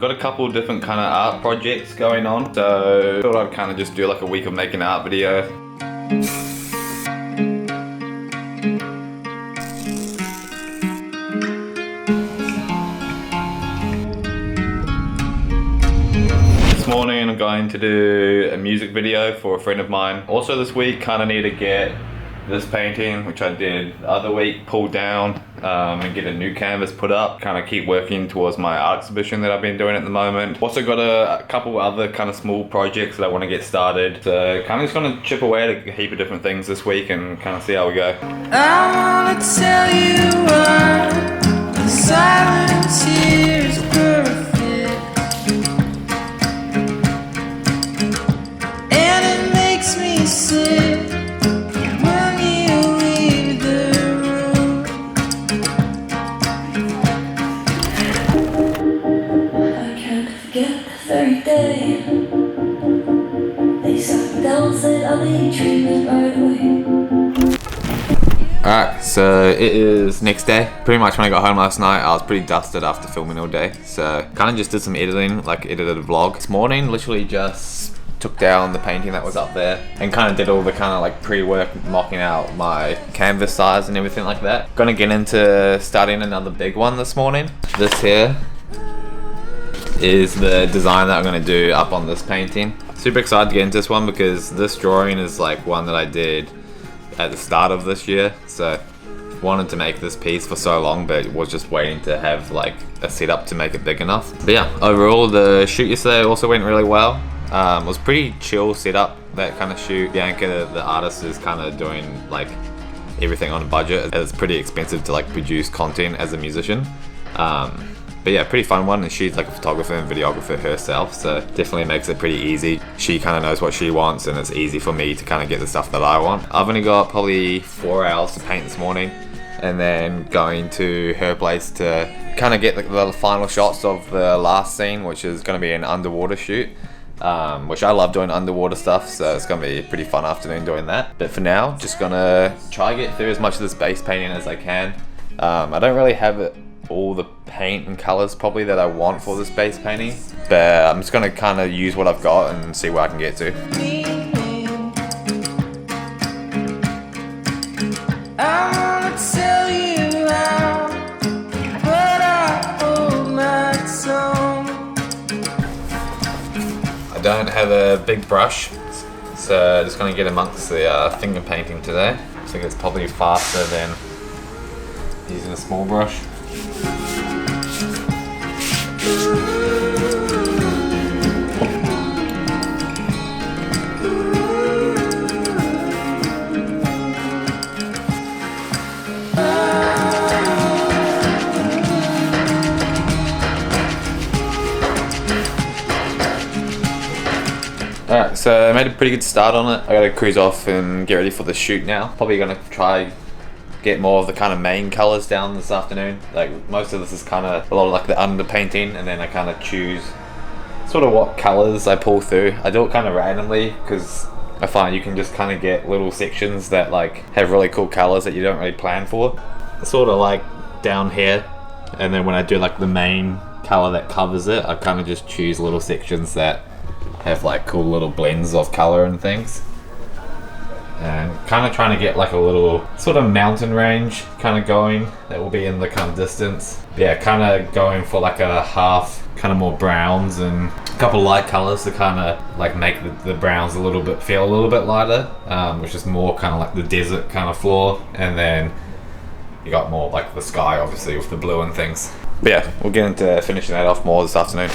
Got a couple of different kind of art projects going on, so I thought I'd kind of just do like a week of making art video. This morning I'm going to do a music video for a friend of mine. Also this week kind of need to get this painting, which I did the other week, pulled down and get a new canvas put up. Kind of keep working towards my art exhibition that I've been doing at the moment. Also got a couple other kind of small projects that I want to get started. So kind of just going to chip away at a heap of different things this week and kind of see how we go. I wanna tell you why the silence here is perfect, and it makes me sick. Alright, so it is next day. Pretty much when I got home last night, I was pretty dusted after filming all day. So kind of just did some editing, like edited a vlog. This morning, literally just took down the painting that was up there and kind of did all the kind of like pre-work, mocking out my canvas size and everything like that. Gonna get into starting another big one this morning. This here is the design that I'm gonna do up on this painting. Super excited to get into this one because this drawing is like one that I did at the start of this year, so wanted to make this piece for so long, but was just waiting to have like a setup to make it big enough. But yeah, overall the shoot yesterday also went really well. It was pretty chill setup, that kind of shoot. Bianca, the artist, is kind of doing like everything on a budget. It's pretty expensive to like produce content as a musician. But yeah, pretty fun one, and she's like a photographer and videographer herself, so definitely makes it pretty easy. She kind of knows what she wants, and it's easy for me to kind of get the stuff that I want. I've only got probably 4 hours to paint this morning, and then going to her place to kind of get the final shots of the last scene, which is going to be an underwater shoot, which I love doing underwater stuff, so it's going to be a pretty fun afternoon doing that. But for now, just going to try get through as much of this base painting as I can. I don't really have all the paint and colors probably that I want for this base painting, but I'm just gonna kind of use what I've got and see where I can get to. I wanna tell you how, but I hold my tongue. I don't have a big brush, so just gonna get amongst the finger painting today. I think it's probably faster than using a small brush. Alright, so I made a pretty good start on it. I gotta cruise off and get ready for the shoot now. Probably gonna try get more of the kind of main colors down this afternoon. Like most of this is kind of a lot of like the underpainting, and then I kind of choose sort of what colors I pull through. I do it kind of randomly because I find you can just kind of get little sections that like have really cool colors that you don't really plan for. Sort of like down here, and then when I do like the main color that covers it, I kind of just choose little sections that have like cool little blends of color and things. And kind of trying to get like a little sort of mountain range kind of going that will be in the kind of distance. But yeah, kind of going for like a half kind of more browns and a couple light colors to kind of like make the browns a little bit feel a little bit lighter, which is more kind of like the desert kind of floor. And then you got more like the sky obviously with the blue and things. But yeah, we'll get into finishing that off more this afternoon.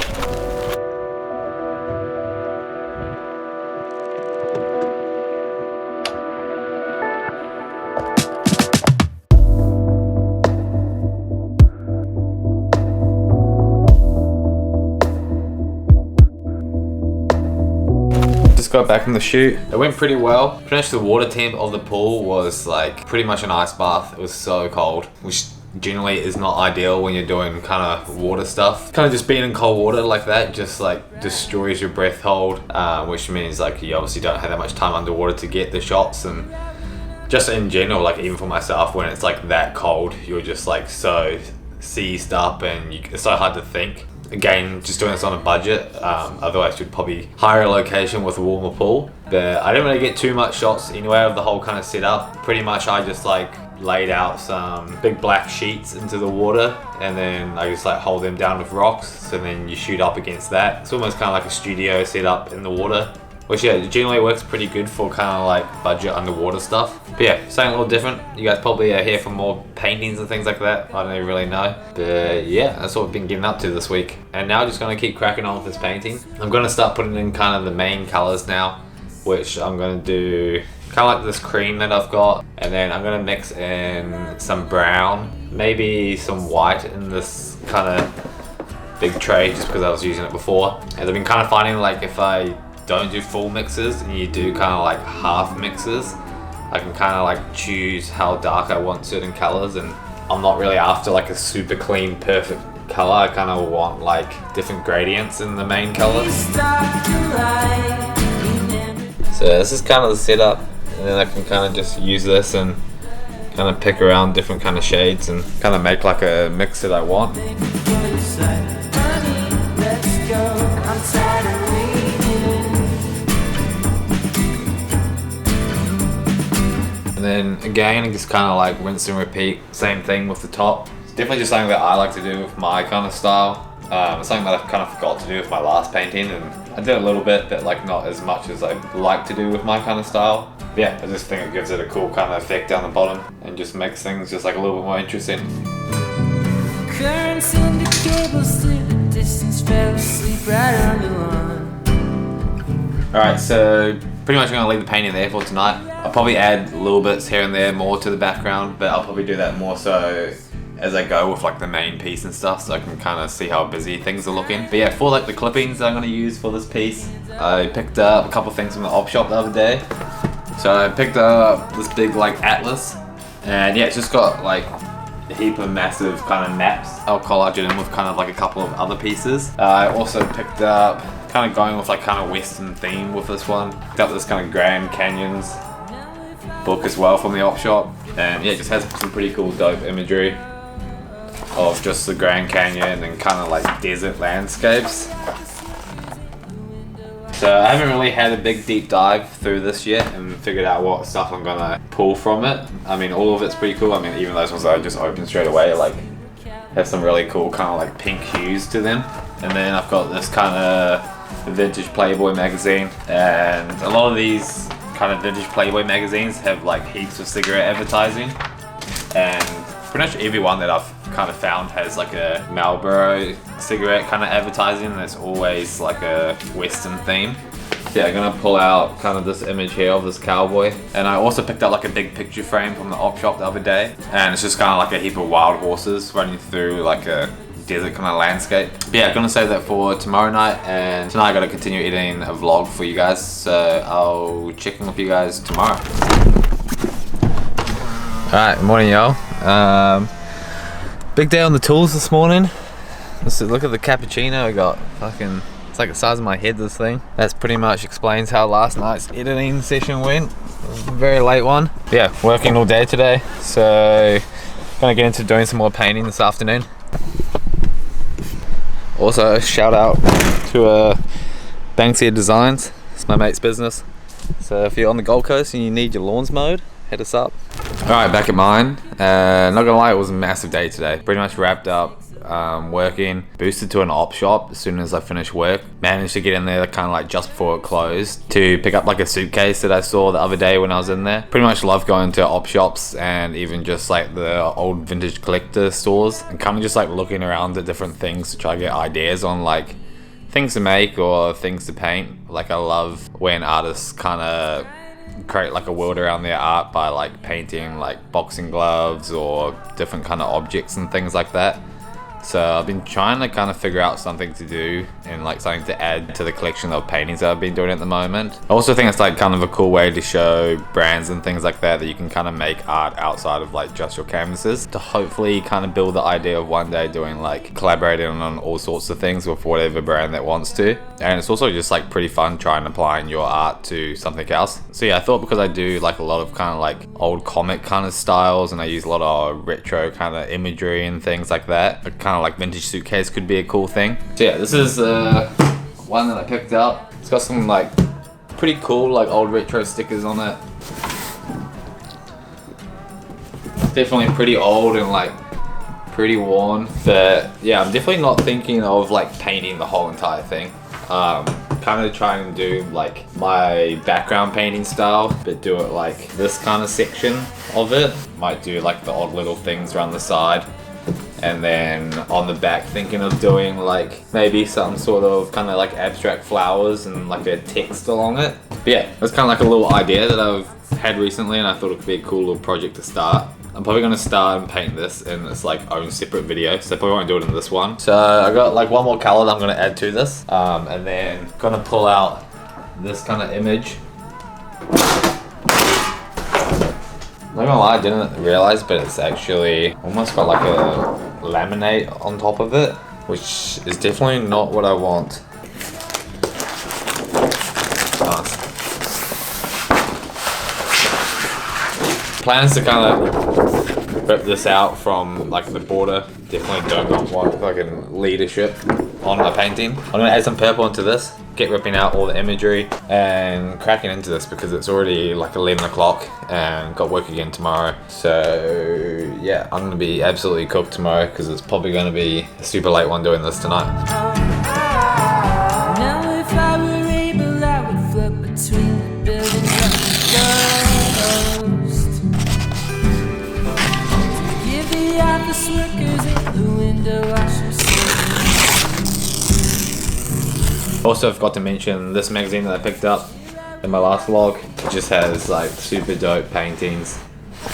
Got back from the shoot. It went pretty well. Finished. The water temp of the pool was like pretty much an ice bath. It was so cold, which generally is not ideal when you're doing kind of water stuff. Kind of just being in cold water like that just like destroys your breath hold, which means like you obviously don't have that much time underwater to get the shots. And just in general, like even for myself, when it's like that cold, you're just like so seized up and it's so hard to think. Again, just doing this on a budget. Otherwise, you'd probably hire a location with a warmer pool. But I didn't really get too much shots anyway of the whole kind of setup. Pretty much, I just like laid out some big black sheets into the water, and then I just like hold them down with rocks. So then you shoot up against that. It's almost kind of like a studio setup in the water. Which yeah, generally works pretty good for kind of like budget underwater stuff. But yeah, something a little different. You guys probably are here for more paintings and things like that. I don't even really know. But yeah, that's what we've been getting up to this week. And now just gonna keep cracking on with this painting. I'm gonna start putting in kind of the main colors now, which I'm gonna do kind of like this cream that I've got. And then I'm gonna mix in some brown, maybe some white in this kind of big tray just because I was using it before. And I've been kind of finding like if I don't do full mixes and you do kind of like half mixes, I can kind of like choose how dark I want certain colors, and I'm not really after like a super clean perfect color. I kind of want like different gradients in the main colors. So this is kind of the setup, and then I can kind of just use this and kind of pick around different kind of shades and kind of make like a mix that I want. And then again, just kind of like rinse and repeat, same thing with the top. It's definitely just something that I like to do with my kind of style. It's something that I kind of forgot to do with my last painting, and I did a little bit, but like not as much as I like to do with my kind of style. But yeah, I just think it gives it a cool kind of effect down the bottom and just makes things just like a little bit more interesting. Currents in the cables through the distance, fell asleep right on the lawn. Alright, so pretty much I'm going to leave the painting there for tonight. I'll probably add little bits here and there more to the background, but I'll probably do that more so as I go with like the main piece and stuff, so I can kind of see how busy things are looking. But yeah, for like the clippings that I'm going to use for this piece, I picked up a couple things from the op shop the other day. So I picked up this big like atlas, and yeah, it's just got like a heap of massive kind of maps. I'll collage it in with kind of like a couple of other pieces. I also picked up, kind of going with like kind of western theme with this one, picked up this kind of Grand Canyons book as well from the op shop, and yeah, it just has some pretty cool dope imagery of just the Grand Canyon and kind of like desert landscapes. So I haven't really had a big deep dive through this yet and figured out what stuff I'm gonna pull from it. I mean, all of it's pretty cool. I mean, even those ones that I just opened straight away like have some really cool kind of like pink hues to them. And then I've got this kind of vintage Playboy magazine, and a lot of these kind of vintage Playboy magazines have like heaps of cigarette advertising, and pretty much every one that I've kind of found has like a Marlboro cigarette kind of advertising, and it's always like a western theme. So yeah, I'm gonna pull out kind of this image here of this cowboy, and I also picked up like a big picture frame from the op shop the other day, and it's just kind of like a heap of wild horses running through like a desert kind of landscape. But yeah, I'm gonna save that for tomorrow night, and tonight I gotta continue editing a vlog for you guys, so I'll check in with you guys tomorrow. Alright, morning y'all. Big day on the tools this morning. Let's look at the cappuccino I got. Fucking, it's like the size of my head, this thing. That's pretty much explains how last night's editing session went. It was a very late one. But yeah, working all day today, so gonna get into doing some more painting this afternoon. Also, shout out to Banksia Designs. It's my mate's business. So if you're on the Gold Coast and you need your lawns mowed, hit us up. Alright, back at mine. Not gonna lie, it was a massive day today. Pretty much wrapped up working, boosted to an op shop as soon as I finished work. Managed to get in there kind of like just before it closed to pick up like a suitcase that I saw the other day when I was in there. Pretty much love going to op shops and even just like the old vintage collector stores and kind of just like looking around at different things to try to get ideas on like things to make or things to paint. Like I love when artists kind of create like a world around their art by like painting like boxing gloves or different kind of objects and things like that. So I've been trying to kind of figure out something to do and like something to add to the collection of paintings that I've been doing at the moment. I also think it's like kind of a cool way to show brands and things like that you can kind of make art outside of like just your canvases, to hopefully kind of build the idea of one day doing like collaborating on all sorts of things with whatever brand that wants to. And it's also just like pretty fun trying applying your art to something else. So yeah, I thought because I do like a lot of kind of like old comic kind of styles and I use a lot of retro kind of imagery and things like that, I kind kind of like vintage suitcase could be a cool thing. So yeah, this is one that I picked up. It's got some like pretty cool like old retro stickers on it. Definitely pretty old and like pretty worn, but yeah, I'm definitely not thinking of like painting the whole entire thing. Kind of trying to do like my background painting style, but do it like this kind of section of it. Might do like the odd little things around the side, and then on the back thinking of doing like maybe some sort of kind of like abstract flowers and like a text along it. But yeah, that's kind of like a little idea that I've had recently, and I thought it could be a cool little project to start. I'm probably going to start and paint this in its like own separate video, so I probably won't do it in this one. So I got like one more color that I'm going to add to this, and then going to pull out this kind of image. Not gonna lie, I didn't realize, but it's actually almost got like a laminate on top of it, which is definitely not what I want. Nice. Plans to kind of rip this out from like the border. Definitely don't want fucking leadership on my painting. I'm gonna add some purple into this, get ripping out all the imagery and cracking into this because it's already like 11 o'clock and got work again tomorrow. So yeah, I'm gonna be absolutely cooked tomorrow because it's probably gonna be a super late one doing this tonight. Now if I were able, I would float between the buildings like a ghost. Give the office workers in the window washer service. Also forgot to mention this magazine that I picked up in my last vlog. It just has like super dope paintings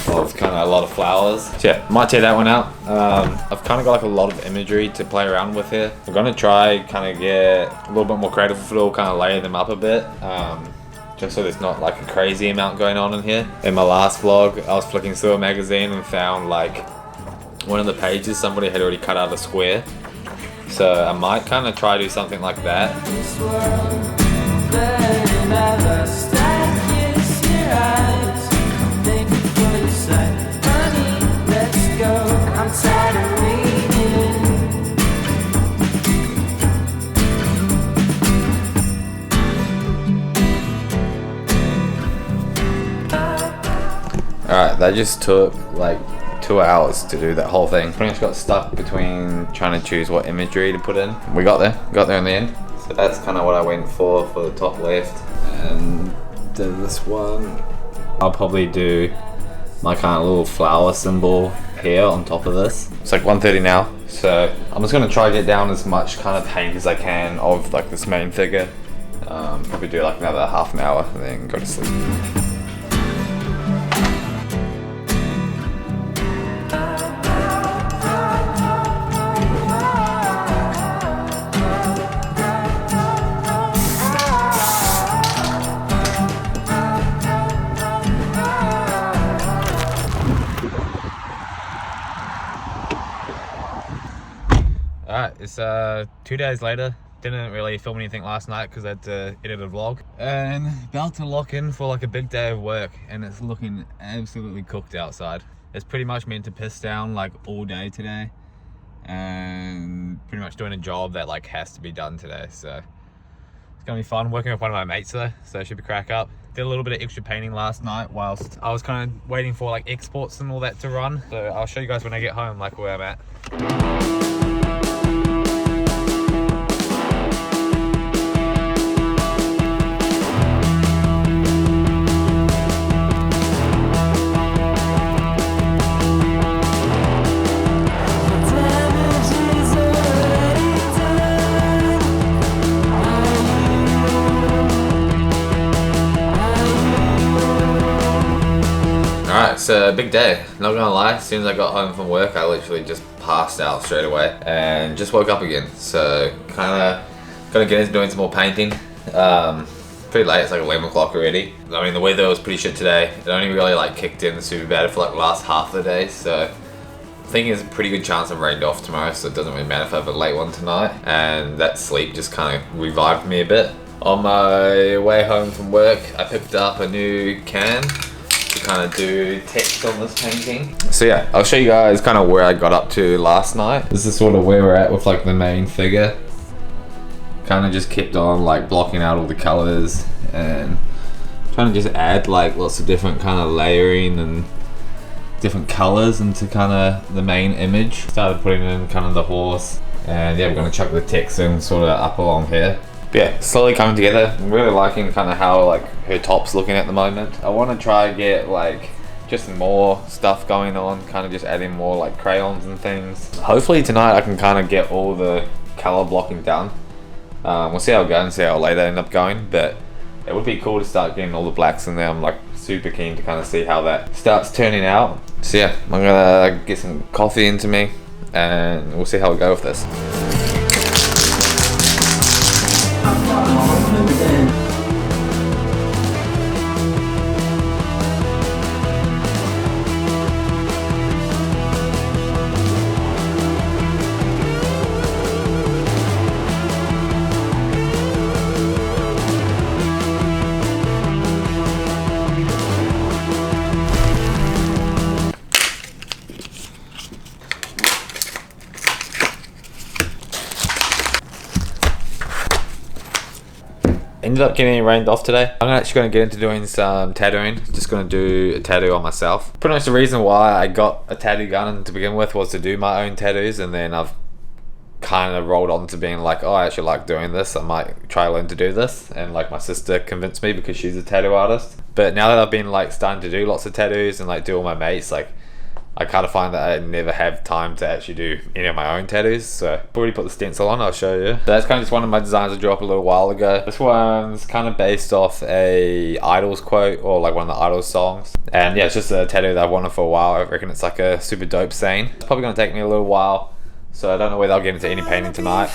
of kind of a lot of flowers. So yeah, might tear that one out. I've kind of got like a lot of imagery to play around with here. I'm gonna try kind of get a little bit more creative with it all, kind of layer them up a bit. Just so there's not like a crazy amount going on in here. In my last vlog, I was flicking through a magazine and found like one of the pages somebody had already cut out a square. So I might kind of try to do something like that. Alright, that just took like 2 hours to do that whole thing. Pretty much got stuck between trying to choose what imagery to put in. We got there in the end. So that's kind of what I went for the top left. And did this one. I'll probably do my kind of little flower symbol here on top of this. It's like 1:30 now, so I'm just gonna try to get down as much kind of paint as I can of like this main figure. Probably do like another half an hour and then go to sleep. Alright, it's 2 days later. Didn't really film anything last night because I had to edit a vlog. And about to lock in for like a big day of work, and it's looking absolutely cooked outside. It's pretty much meant to piss down like all day today. And pretty much doing a job that like has to be done today. So it's gonna be fun working with one of my mates though, so it should be crack up. Did a little bit of extra painting last night whilst I was kind of waiting for like exports and all that to run. So I'll show you guys when I get home like where I'm at. Alright, it's a big day, not gonna lie. As soon as I got home from work, I literally just passed out straight away and just woke up again. So kinda gonna get into doing some more painting. Pretty late, it's like 11 o'clock already. I mean, the weather was pretty shit today. It only really like kicked in super bad for like the last half of the day. So I'm thinking there's a pretty good chance I'm rained off tomorrow, so it doesn't really matter if I have a late one tonight. And that sleep just kind of revived me a bit. On my way home from work, I picked up a new can to kind of do text on this painting. So yeah, I'll show you guys kind of where I got up to last night. This is sort of where we're at with like the main figure. Kind of just kept on like blocking out all the colors and trying to just add like lots of different kind of layering and different colors into kind of the main image. Started putting in kind of the horse, and yeah, we're gonna chuck the text in sort of up along here. But yeah, slowly coming together. I'm really liking kind of how like her top's looking at the moment. I want to try and get like just more stuff going on, kind of just adding more like crayons and things. Hopefully tonight I can kind of get all the color blocking done. We'll see how it goes and see how late I end up going, but it would be cool to start getting all the blacks in there. I'm like super keen to kind of see how that starts turning out. So yeah, I'm gonna get some coffee into me and we'll see how we go with this. Ended up getting rained off today. I'm actually going to get into doing some tattooing. Just going to do a tattoo on myself. Pretty much the reason why I got a tattoo gun to begin with was to do my own tattoos, and then I've kind of rolled on to being like, oh, I actually like doing this. I might try learn to do this. And like my sister convinced me because she's a tattoo artist. But now that I've been like starting to do lots of tattoos and like do all my mates, like I kind of find that I never have time to actually do any of my own tattoos. So I've already put the stencil on, I'll show you. So that's kind of just one of my designs I drew up a little while ago. This one's kind of based off a Idols quote, or like one of the Idols songs. And yeah, it's just a tattoo that I've wanted for a while. I reckon it's like a super dope scene. It's probably going to take me a little while, so I don't know whether I'll get into any painting tonight.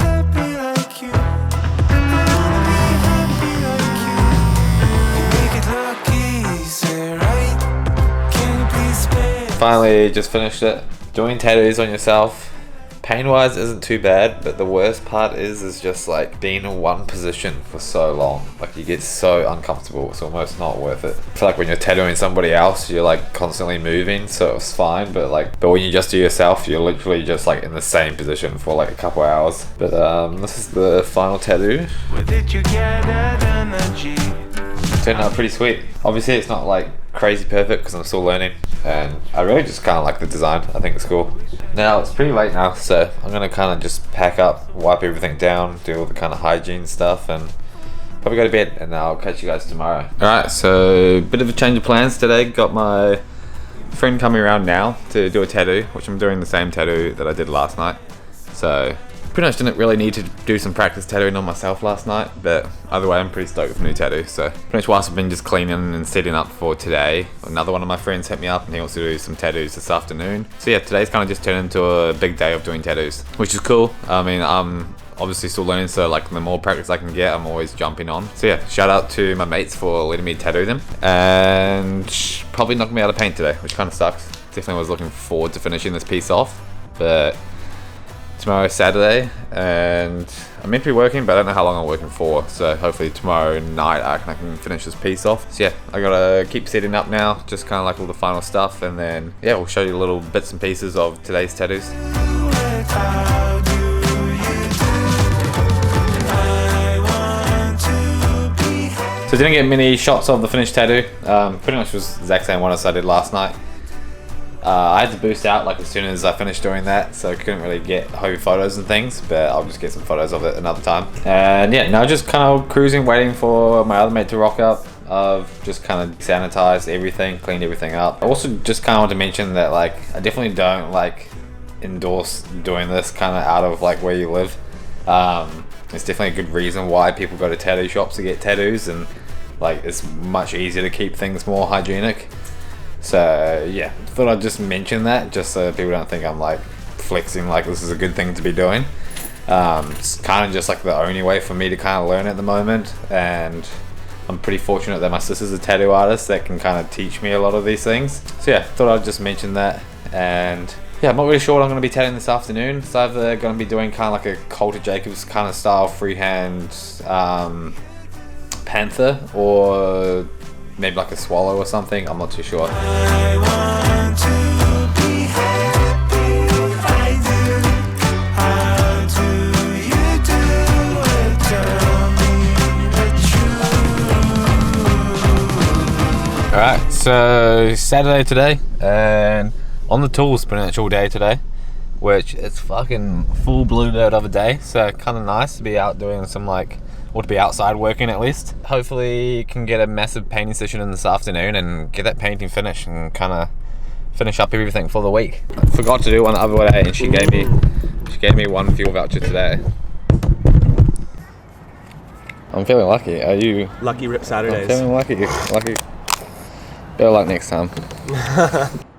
Finally just finished it. Doing tattoos on yourself, pain wise isn't too bad, but the worst part is just like being in one position for so long. Like you get so uncomfortable, it's almost not worth it. I feel like when you're tattooing somebody else, you're like constantly moving, so it's fine, but when you just do yourself, you're literally just like in the same position for like a couple hours. But this is the final tattoo. Turned out pretty sweet. Obviously it's not like crazy perfect because I'm still learning, and I really just kind of like the design. I think it's cool. Now it's pretty late now, so I'm gonna kind of just pack up, wipe everything down, do all the kind of hygiene stuff, and probably go to bed, and I'll catch you guys tomorrow. Alright, so bit of a change of plans today. Got my friend coming around now to do a tattoo, which I'm doing the same tattoo that I did last night. So pretty much didn't really need to do some practice tattooing on myself last night, but either way I'm pretty stoked with the new tattoo. So pretty much whilst I've been just cleaning and setting up for today, another one of my friends hit me up and he wants to do some tattoos this afternoon. So yeah, today's kind of just turned into a big day of doing tattoos, which is cool. I mean, I'm obviously still learning, so like the more practice I can get, I'm always jumping on. So yeah, shout out to my mates for letting me tattoo them, and probably knocked me out of paint today, which kind of sucks. Definitely was looking forward to finishing this piece off, but tomorrow's Saturday and I'm meant to be working, but I don't know how long I'm working for, so hopefully tomorrow night I can finish this piece off. So yeah, I gotta keep setting up now, just kind of like all the final stuff, and then yeah, we'll show you little bits and pieces of today's tattoos. So I didn't get many shots of the finished tattoo. Pretty much was the exact same one as I did last night. I had to boost out like as soon as I finished doing that, so I couldn't really get whole photos and things, but I'll just get some photos of it another time. And yeah, now just kind of cruising, waiting for my other mate to rock up. I've just kind of sanitized everything, cleaned everything up. I also just kind of want to mention that like I definitely don't like endorse doing this kind of out of like where you live. It's definitely a good reason why people go to tattoo shops to get tattoos, and like it's much easier to keep things more hygienic. So yeah, thought I'd just mention that, just so people don't think I'm like flexing like this is a good thing to be doing. It's kind of just like the only way for me to kind of learn at the moment, and I'm pretty fortunate that my sister's a tattoo artist that can kind of teach me a lot of these things. So yeah, thought I'd just mention that. And yeah, I'm not really sure what I'm going to be tattooing this afternoon. It's either going to be doing kind of like a Coulter Jacobs kind of style freehand panther, or maybe like a swallow or something. I'm not too sure. I want to be happy, I do. How do you do it? Tell me the truth. Alright, so Saturday today, and on the tools pretty much all day today, which it's fucking full blue dirt of a day, so kind of nice to be out doing some or to be outside working at least. Hopefully can get a massive painting session in this afternoon and get that painting finished and kind of finish up everything for the week. I forgot to do one the other day, and she gave me one fuel voucher today. I'm feeling lucky. Are you? Lucky Rip Saturdays. I'm feeling lucky. Better luck next time.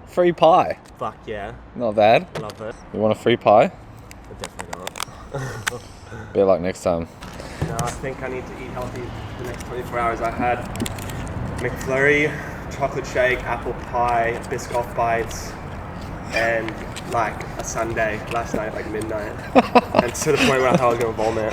Free pie. Fuck yeah. Not bad. Love it. You want a free pie? Definitely not. Better luck next time. No, I think I need to eat healthy the next 24 hours. I had McFlurry, chocolate shake, apple pie, Biscoff bites, and like a sundae last night, like midnight. And to the point where I thought I was going to vomit.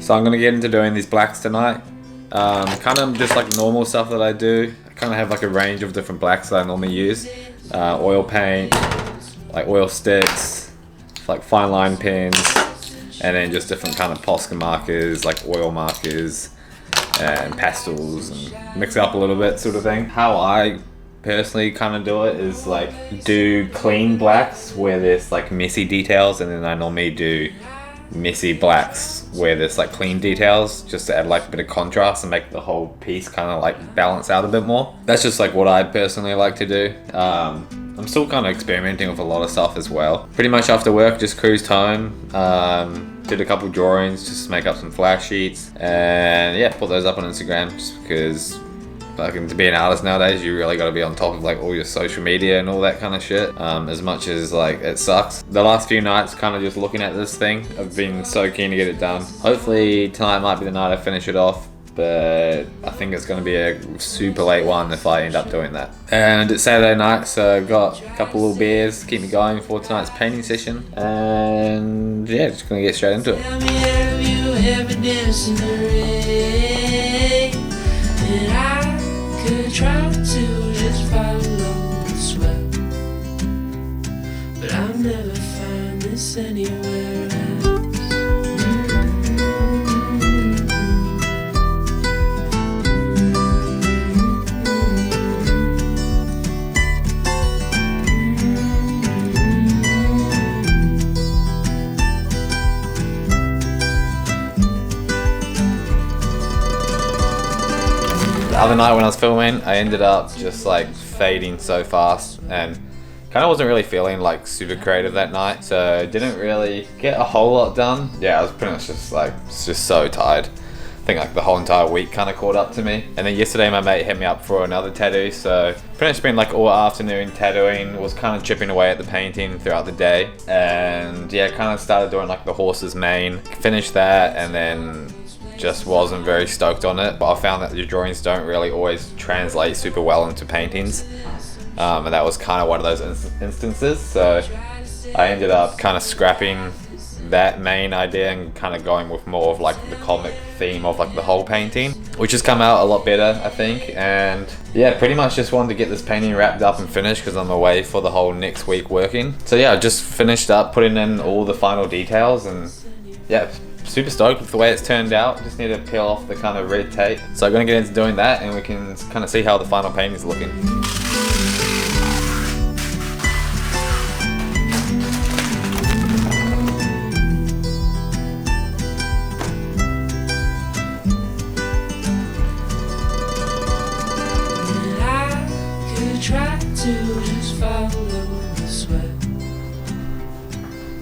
So I'm gonna get into doing these blacks tonight. Kind of just like normal stuff that I do. I kind of have like a range of different blacks that I normally use. Oil paint, like oil sticks, like fine line pens, and then just different kind of Posca markers, like oil markers and pastels, and mix it up a little bit sort of thing. How I personally kind of do it is like do clean blacks where there's like messy details, and then I normally do messy blacks where there's like clean details, just to add like a bit of contrast and make the whole piece kind of like balance out a bit more. That's just like what I personally like to do. I'm still kind of experimenting with a lot of stuff as well. Pretty much after work, just cruised home, did a couple drawings just to make up some flash sheets, and yeah, put those up on Instagram just because to be an artist nowadays, you really got to be on top of like all your social media and all that kind of shit. As much as like it sucks. The last few nights kind of just looking at this thing, I've been so keen to get it done. Hopefully tonight might be the night I finish it off, but I think it's going to be a super late one if I end up doing that. And it's Saturday night, so I've got a couple little beers to keep me going for tonight's painting session, and yeah, just going to get straight into it. Tell me, have you ever danced in the rain? And I could try to just follow the sweat, but I'll never find this anywhere else. The other night when I was filming, I ended up just like fading so fast and kind of wasn't really feeling like super creative that night, so didn't really get a whole lot done. Yeah, I was pretty much just so tired. I think like the whole entire week kind of caught up to me. And then yesterday my mate hit me up for another tattoo, so pretty much been like all afternoon tattooing, was kind of chipping away at the painting throughout the day, and yeah, kind of started doing like the horse's mane, finished that, and then just wasn't very stoked on it. But I found that your drawings don't really always translate super well into paintings, and that was kind of one of those instances. So I ended up kind of scrapping that main idea and kind of going with more of like the comic theme of like the whole painting, which has come out a lot better, I think. And yeah, pretty much just wanted to get this painting wrapped up and finished because I'm away for the whole next week working. So yeah, I just finished up putting in all the final details, and yeah, super stoked with the way it's turned out. Just need to peel off the kind of red tape. So I'm going to get into doing that, and we can kind of see how the final painting is looking. And I could try to just follow